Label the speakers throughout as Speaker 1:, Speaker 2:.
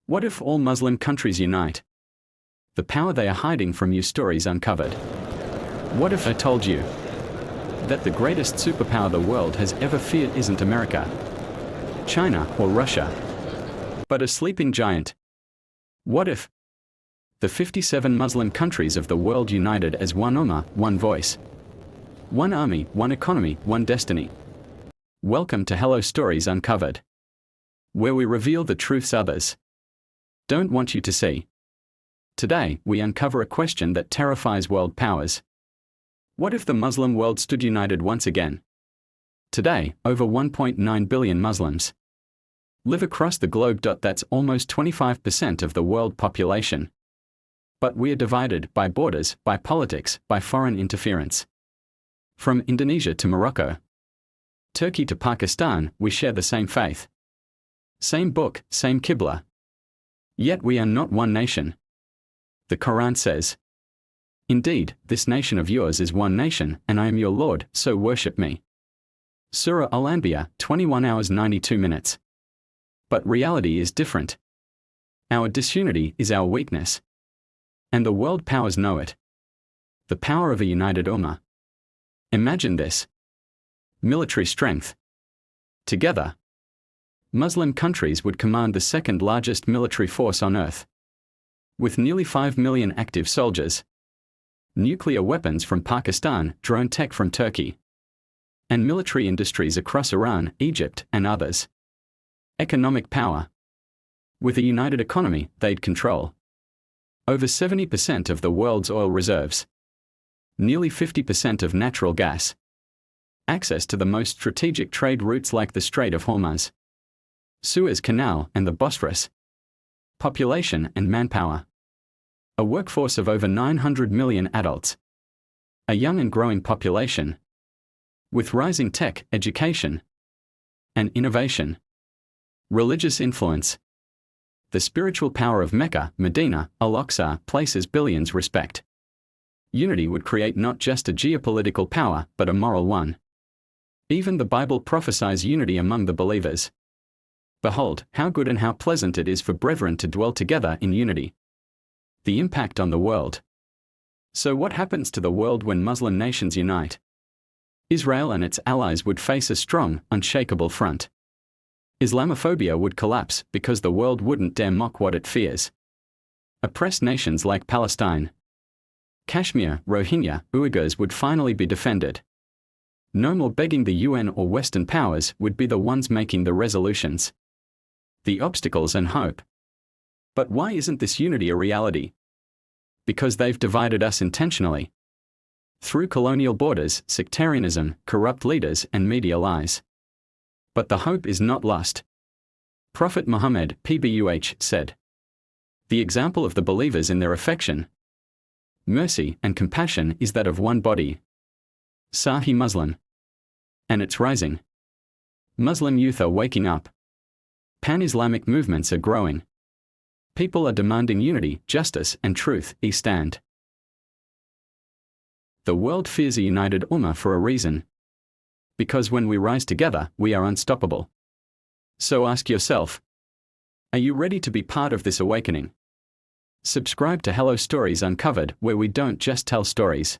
Speaker 1: What if all Muslim countries unite? The power they are hiding from you stories uncovered. What if I told you that the greatest superpower the world has ever feared isn't America, China, or Russia, but a sleeping giant? What if the 57 Muslim countries of the world united as one ummah, one voice, one army, one economy, one destiny? Welcome to Hello Stories Uncovered, where we reveal the truths others don't want you to see. Today, we uncover a question that terrifies world powers. What if the Muslim world stood united once again? Today, over 1.9 billion Muslims live across the globe. That's almost 25% of the world population. But we are divided by borders, by politics, by foreign interference. From Indonesia to Morocco, Turkey to Pakistan, we share the same faith, same book, same Qibla. Yet we are not one nation. The Qur'an says, "Indeed, this nation of yours is one nation, and I am your Lord, so worship me." Surah Al-Anbiya, 21 hours 92 minutes. But reality is different. Our disunity is our weakness. And the world powers know it. The power of a united ummah. Imagine this. Military strength. Together, Muslim countries would command the second largest military force on earth, with nearly 5 million active soldiers, nuclear weapons from Pakistan, drone tech from Turkey, and military industries across Iran, Egypt, and others. Economic power. With a united economy, they'd control over 70% of the world's oil reserves, nearly 50% of natural gas, access to the most strategic trade routes like the Strait of Hormuz, Suez Canal, and the Bosphorus. Population and manpower. A workforce of over 900 million adults. A young and growing population, with rising tech, education, and innovation. Religious influence. The spiritual power of Mecca, Medina, Al-Aqsa places billions respect. Unity would create not just a geopolitical power, but a moral one. Even the Bible prophesies unity among the believers. Behold, how good and how pleasant it is for brethren to dwell together in unity. The impact on the world. So what happens to the world when Muslim nations unite? Israel and its allies would face a strong, unshakable front. Islamophobia would collapse because the world wouldn't dare mock what it fears. Oppressed nations like Palestine, Kashmir, Rohingya, Uyghurs would finally be defended. No more begging. The UN or Western powers would be the ones making the resolutions, the obstacles and hope. But why isn't this unity a reality? Because they've divided us intentionally. Through colonial borders, sectarianism, corrupt leaders, and media lies. But the hope is not lost. Prophet Muhammad, PBUH, said, "The example of the believers in their affection, mercy, and compassion is that of one body." Sahih Muslim. And it's rising. Muslim youth are waking up. Pan-Islamic movements are growing. People are demanding unity, justice, and truth. Stand. The world fears a united ummah for a reason. Because when we rise together, we are unstoppable. So ask yourself, are you ready to be part of this awakening? Subscribe to Hello Stories Uncovered, where we don't just tell stories.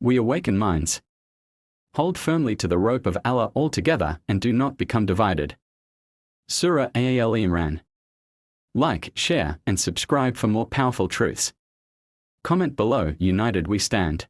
Speaker 1: We awaken minds. Hold firmly to the rope of Allah all together and do not become divided. Surah Al-Imran. Like, share, and subscribe for more powerful truths. Comment below. United we stand.